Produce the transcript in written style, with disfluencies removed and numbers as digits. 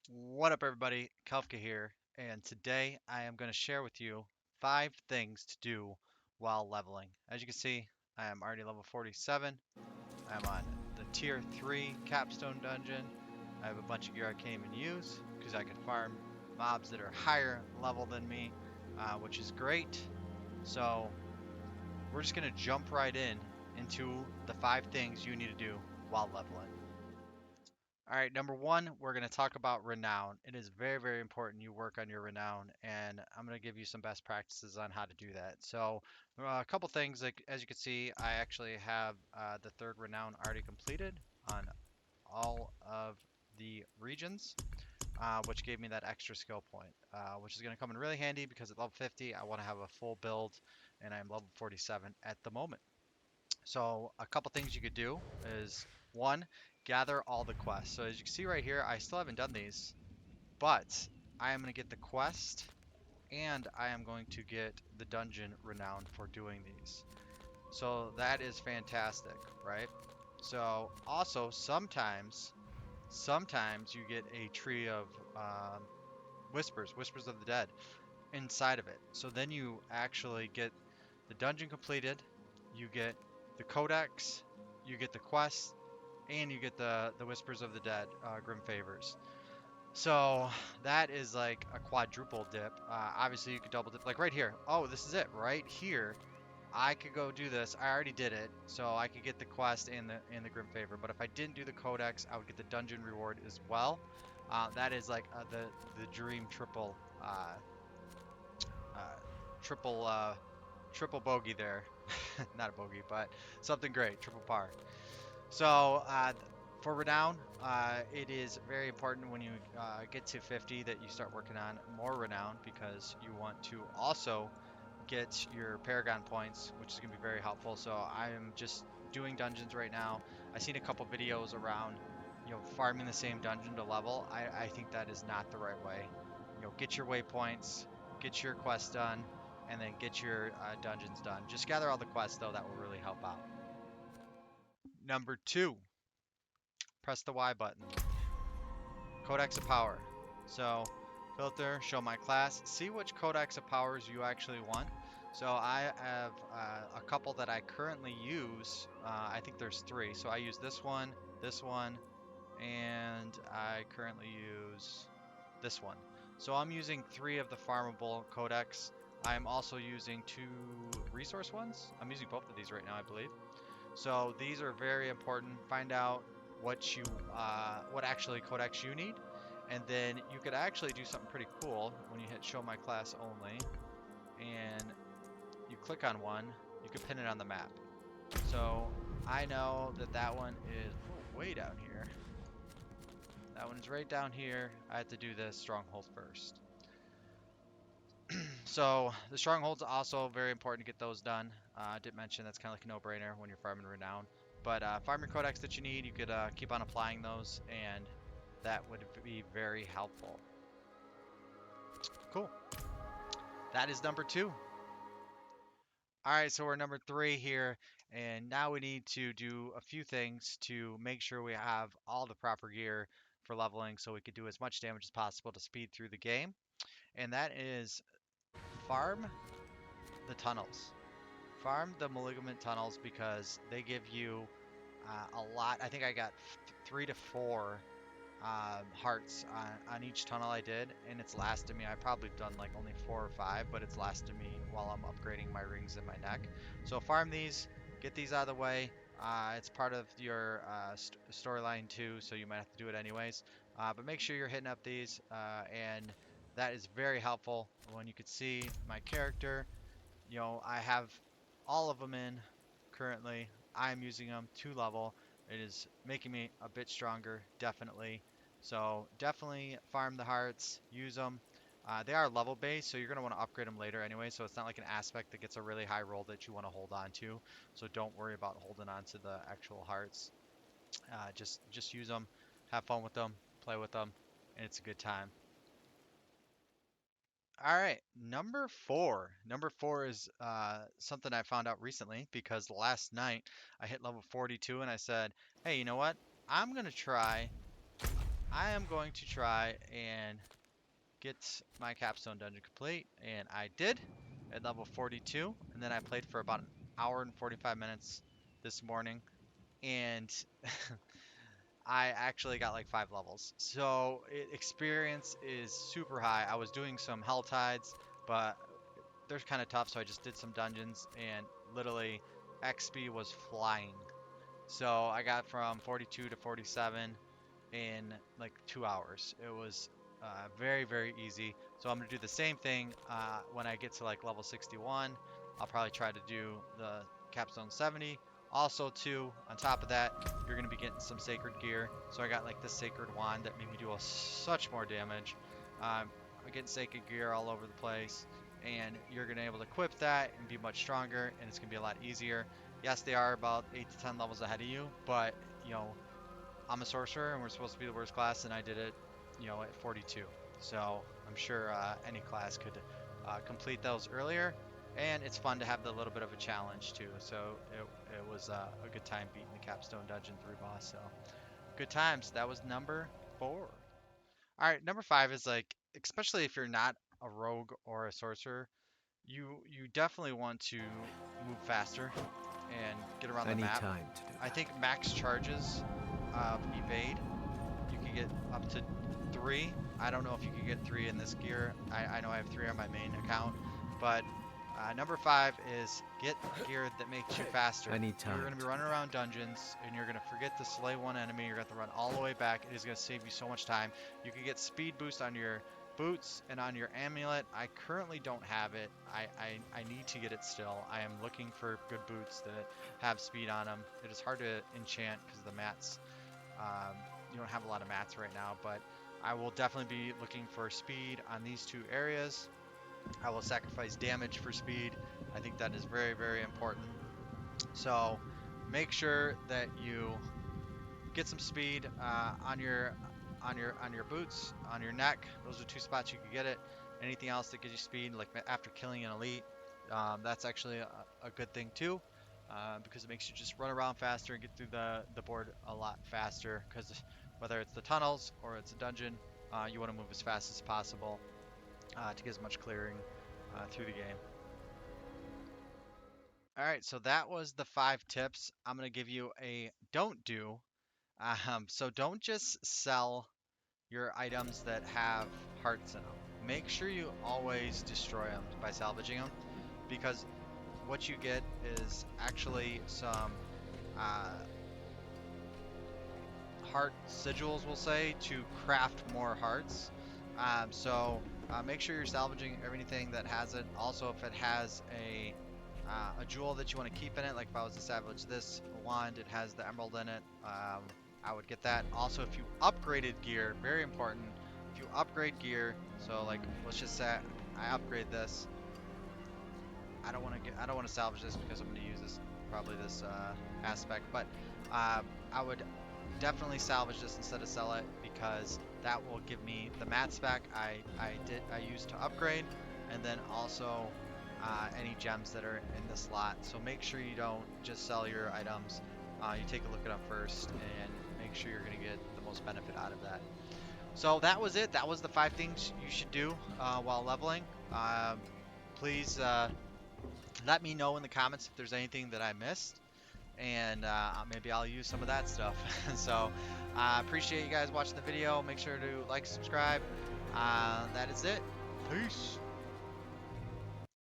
What up, everybody? Kafka here, and today I am going to share with you 5 things to do while leveling. As you can see, I am already level 47. I'm on the tier 3 capstone dungeon. I have a bunch of gear I can't even use because I can farm mobs that are higher level than me, which is great. So we're just going to jump right into the 5 things you need to do while leveling. All right, number one, we're going to talk about Renown. It is very, very important you work on your Renown, and I'm going to give you some best practices on how to do that. So, a couple things, like as you can see, I actually have the third Renown already completed on all of the regions, which gave me that extra skill point, which is going to come in really handy because at level 50, I want to have a full build, and I'm level 47 at the moment. So a couple things you could do is one, gather all the quests. So as you can see right here, I still haven't done these, but I am going to get the quest and I am going to get the dungeon renowned for doing these. So that is fantastic, right? So also sometimes you get a tree of whispers of the dead inside of it. So then you actually get the dungeon completed, you get the codex, you get the quest, and you get the Whispers of the Dead, Grim Favors. So that is like a quadruple dip. Obviously, you could double dip, like right here. Oh, this is it, right here. I could go do this. I already did it, so I could get the quest and the Grim Favor. But if I didn't do the Codex, I would get the dungeon reward as well. That is like the dream uh, triple triple bogey there. Not a bogey, but something great, triple par. So for Renown, it is very important when you get to 50 that you start working on more Renown because you want to also get your Paragon points, which is going to be very helpful. So I am just doing dungeons right now. I've seen a couple videos around, farming the same dungeon to level. I think that is not the right way. Get your waypoints, get your quests done, and then get your dungeons done. Just gather all the quests though, that will really help out. Number two, press the Y button. Codex of Power. So filter, show my class, see which Codex of Powers you actually want. So I have a couple that I currently use. I think there's 3. So I use this one, and I currently use this one. So I'm using 3 of the farmable codex. I'm also using 2 resource ones. I'm using both of these right now, I believe. So these are very important. Find out what actually codex you need, and then you could actually do something pretty cool when you hit show my class only, and you click on one. You can pin it on the map. So I know that one is way down here. That one's right down here. I have to do this stronghold first. So the strongholds are also very important to get those done. I did mention that's kind of like a no-brainer when you're farming renown. But farm your codex that you need. You could keep on applying those, and that would be very helpful. Cool. That is number 2. All right, so we're number 3 here, and now we need to do a few things to make sure we have all the proper gear for leveling so we could do as much damage as possible to speed through the game. And that is farm the tunnels. Farm the malignant tunnels because they give you a lot. I think I got 3 to 4 hearts on each tunnel I did, and it's lasted me. I've probably done like only 4 or 5, but it's lasted me while I'm upgrading my rings in my neck. So farm these, get these out of the way. It's part of your storyline too, so you might have to do it anyways. But make sure you're hitting up these, and that is very helpful. When you could see my character, I have all of them in currently. I'm using them to level. It is making me a bit stronger, definitely. So definitely farm the hearts, use them. They are level based, so you're going to want to upgrade them later anyway. So it's not like an aspect that gets a really high roll that you want to hold on to. So don't worry about holding on to the actual hearts. Just use them, have fun with them, play with them, and it's a good time. All right, number 4. Number 4 is something I found out recently because last night I hit level 42 and I said, hey, you know what? I'm gonna try. I am going to try and get my capstone dungeon complete, and I did at level 42, and then I played for about an hour and 45 minutes this morning, and I actually got like 5 levels. So experience is super high. I was doing some hell tides, but they're kind of tough, so I just did some dungeons, and literally XP was flying. So I got from 42 to 47 in like 2 hours. It was very, very easy. So I'm gonna do the same thing when I get to like level 61. I'll probably try to do the capstone 70. Also, too, on top of that, you're gonna be getting some sacred gear. So I got like this sacred wand that made me do such more damage. I'm getting sacred gear all over the place, and you're gonna be able to equip that and be much stronger, and it's gonna be a lot easier. Yes, they are about 8 to 10 levels ahead of you, but you know, I'm a sorcerer and we're supposed to be the worst class, and I did it, at 42. So I'm sure any class could complete those earlier, and it's fun to have the little bit of a challenge too. So it was a good time beating the capstone dungeon 3 boss. So good times. That was number 4. All right, number 5 is like, especially if you're not a rogue or a sorcerer, you definitely want to move faster and get around I the need map. time to do I that. think max charges of evade, you can get up to 3. I don't know if you can get 3 in this gear. I know I have 3 on my main account, but number 5 is get gear that makes you faster. I need You're time going to be to do running that. around dungeons, and you're going to forget to slay one enemy. You're going to have to run all the way back. It is going to save you so much time. You can get speed boost on your boots and on your amulet. I currently don't have it. I need to get it still. I am looking for good boots that have speed on them. It is hard to enchant because of the mats. You don't have a lot of mats right now, but I will definitely be looking for speed on these 2 areas. I will sacrifice damage for speed. I think that is very, very important. So make sure that you get some speed on your boots, on your neck. Those are 2 spots you can get it. Anything else that gives you speed, like after killing an elite, that's actually a good thing too, because it makes you just run around faster and get through the board a lot faster. Because whether it's the tunnels or it's a dungeon, you want to move as fast as possible to get as much clearing through the game. All right, so that was the 5 tips. I'm gonna give you a don't do. So don't just sell your items that have hearts in them. Make sure you always destroy them by salvaging them, because what you get is actually some uh, heart sigils, we'll say, to craft more hearts. So make sure you're salvaging everything that has it. Also, if it has a jewel that you want to keep in it, like if I was to salvage this wand, it has the emerald in it. I would get that. Also, if you upgraded gear, very important. If you upgrade gear, so like let's just say I upgrade this. I don't want to salvage this because I'm going to use this probably this aspect, but I would definitely salvage this instead of sell it, because that will give me the mats back I used to upgrade, and then also any gems that are in the slot. So make sure you don't just sell your items. You take a look at them first and make sure you're going to get the most benefit out of that. So that was it. That was the 5 things you should do while leveling. Please let me know in the comments if there's anything that I missed, and maybe I'll use some of that stuff. So I appreciate you guys watching the video. Make sure to like, subscribe. That is it. Peace.